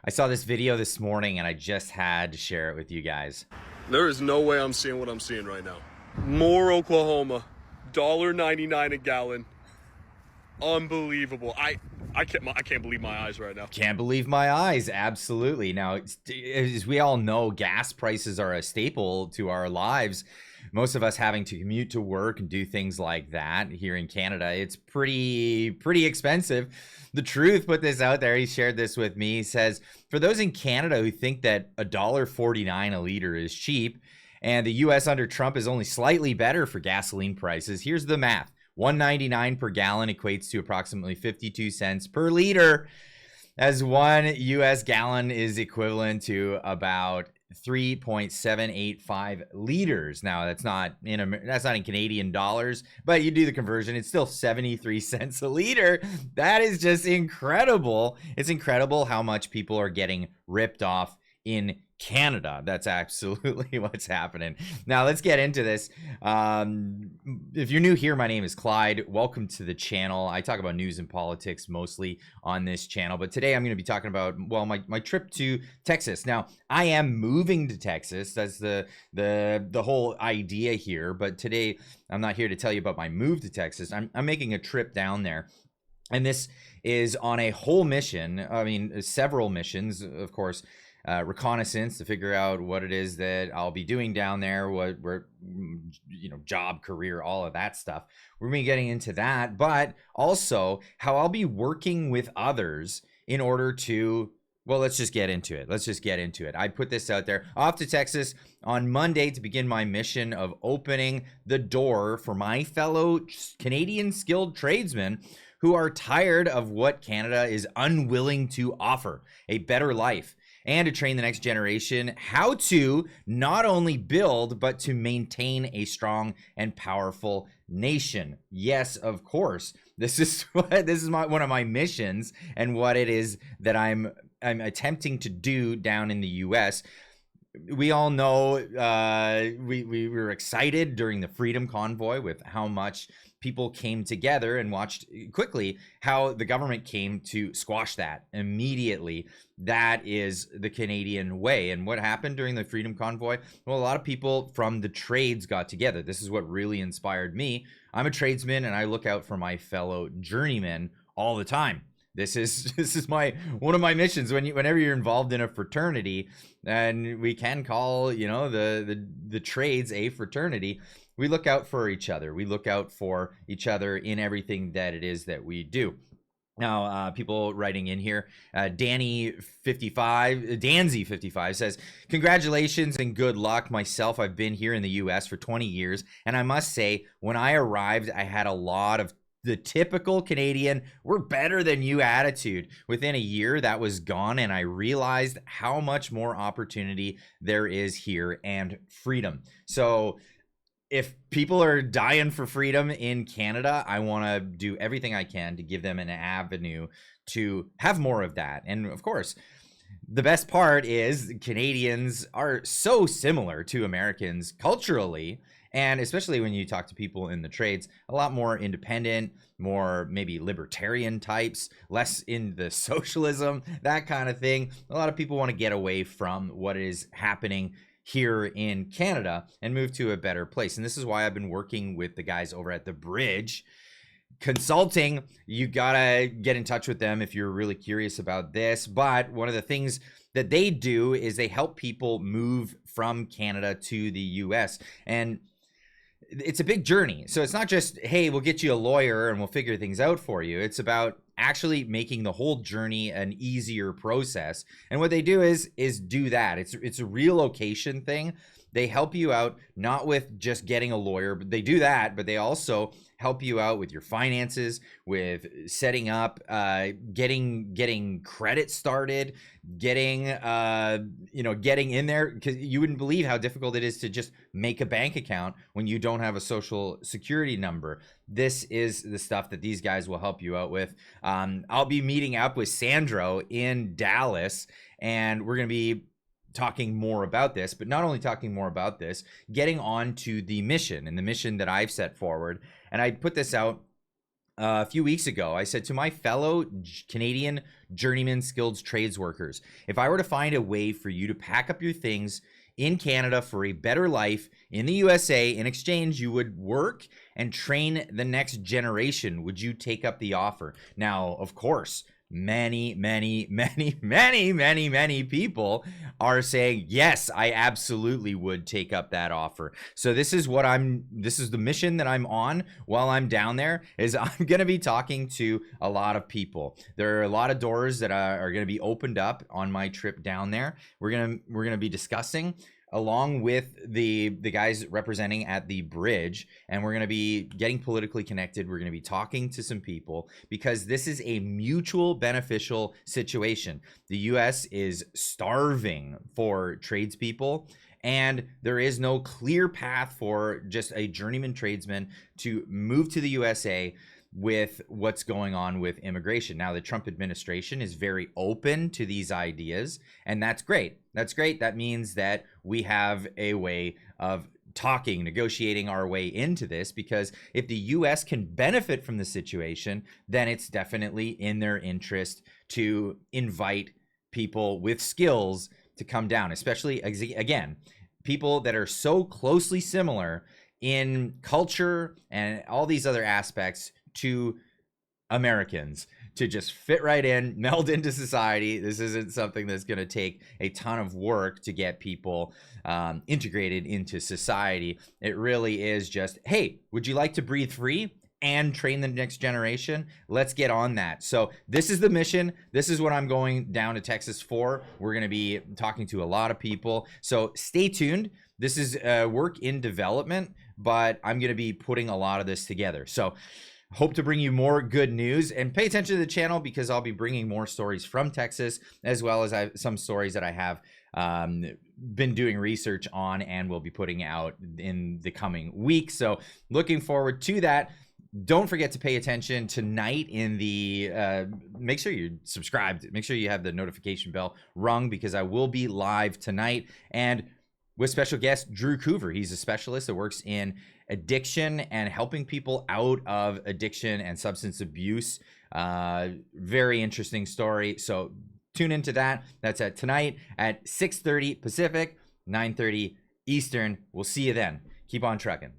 I saw this video this morning and I just had to share it with you guys. There is no way I'm seeing what I'm seeing right now. Moore, Oklahoma, $1.99 a gallon. Unbelievable. I can't believe my eyes right now. Can't believe my eyes. Absolutely. Now, as we all know, gas prices are a staple to our lives. Most of us having to commute to work and do things like that here in Canada, it's pretty expensive. The Truth put this out there. He shared this with me. He says, for those in Canada who think that $1.49 a liter is cheap and the US under Trump is only slightly better for gasoline prices, here's the math. $1.99 per gallon equates to approximately 52 cents per liter, as 1 US gallon is equivalent to about 3.785 liters. Now that's not in Canadian dollars, but you do the conversion, it's still 73 cents a liter. That is just incredible. It's incredible how much people are getting ripped off in Canada. That's absolutely what's happening. Now let's get into this. If you're new here, my name is Clyde. Welcome to the channel. I talk about news and politics mostly on this channel, but today I'm going to be talking about, well, my trip to Texas. Now I am moving to Texas. That's the whole idea here. But today I'm not here to tell you about my move to Texas. I'm making a trip down there. And this is on a whole mission. I mean, several missions, of course. Reconnaissance to figure out what it is that I'll be doing down there, job, career, all of that stuff. We're going to be getting into that, but also how I'll be working with others in order to, well, let's just get into it. I put this out there. Off to Texas on Monday to begin my mission of opening the door for my fellow Canadian skilled tradesmen who are tired of what Canada is unwilling to offer, a better life, and to train the next generation how to not only build, but to maintain a strong and powerful nation. Yes, of course. This is one of my missions and what it is that I'm attempting to do down in the US. We all know we were excited during the Freedom Convoy with how much people came together, and watched quickly how the government came to squash that immediately. That is the Canadian way. And what happened during the Freedom Convoy? Well, a lot of people from the trades got together. This is what really inspired me. I'm a tradesman and I look out for my fellow journeymen all the time. This is one of my missions. Whenever you're involved in a fraternity, and we can call the trades a fraternity, we look out for each other. We look out for each other in everything that it is that we do. Now, people writing in here, Danzy55 says, congratulations and good luck. Myself, I've been here in the US for 20 years, and I must say, when I arrived, I had a lot of the typical Canadian, we're better than you attitude. Within a year, that was gone, and I realized how much more opportunity there is here and freedom. So if people are dying for freedom in Canada, I want to do everything I can to give them an avenue to have more of that. And of course, the best part is Canadians are so similar to Americans culturally, and especially when you talk to people in the trades, a lot more independent, more maybe libertarian types, less in the socialism, that kind of thing. A lot of people want to get away from what is happening here in Canada and move to a better place. And this is why I've been working with the guys over at the Bridge Consulting. You gotta get in touch with them if you're really curious about this. But one of the things that they do is they help people move from Canada to the US. And it's a big journey. So it's not just, hey, we'll get you a lawyer and we'll figure things out for you. It's about actually making the whole journey an easier process. And what they do is do that. It's a relocation thing. They help you out not with just getting a lawyer, but they do that, but they also help you out with your finances, with setting up, getting credit started, getting in there, because you wouldn't believe how difficult it is to just make a bank account when you don't have a social security number. This is the stuff that these guys will help you out with. I'll be meeting up with Sandro in Dallas, and we're going to be talking more about this, but not only talking more about this, getting on to the mission and the mission that I've set forward. And I put this out a few weeks ago, I said to my fellow Canadian journeyman skilled trades workers, if I were to find a way for you to pack up your things in Canada for a better life in the USA, in exchange, you would work and train the next generation. Would you take up the offer? Now, of course, many people are saying, yes, I absolutely would take up that offer. So this is the mission that I'm on while I'm down there, is I'm going to be talking to a lot of people. There are a lot of doors that are going to be opened up on my trip down there. We're going to be discussing along with the guys representing at the bridge, and we're going to be getting politically connected. We're going to be talking to some people, because this is a mutual beneficial situation. The US is starving for tradespeople, and there is no clear path for just a journeyman tradesman to move to the USA with what's going on with immigration. Now, the Trump administration is very open to these ideas, and that's great. That's great. That means that we have a way of talking, negotiating our way into this, because if the US can benefit from the situation, then it's definitely in their interest to invite people with skills to come down, especially, again, people that are so closely similar in culture and all these other aspects to Americans, to just fit right in, meld into society. This isn't something that's going to take a ton of work to get people integrated into society. It really is just, hey, would you like to breathe free and train the next generation? Let's get on that. So this is the mission. This is what I'm going down to Texas for. We're going to be talking to a lot of people. So stay tuned. This is work in development, but I'm going to be putting a lot of this together. So hope to bring you more good news, and pay attention to the channel, because I'll be bringing more stories from Texas, as well as some stories that I have been doing research on and will be putting out in the coming week. So looking forward to that. Don't forget to pay attention tonight in the, make sure you're subscribed. Make sure you have the notification bell rung, because I will be live tonight, and with special guest Drew Coover. He's a specialist that works in addiction and helping people out of addiction and substance abuse. Very interesting story. So tune into that. That's at tonight at 6:30 Pacific, 9:30 Eastern. We'll see you then. Keep on trucking.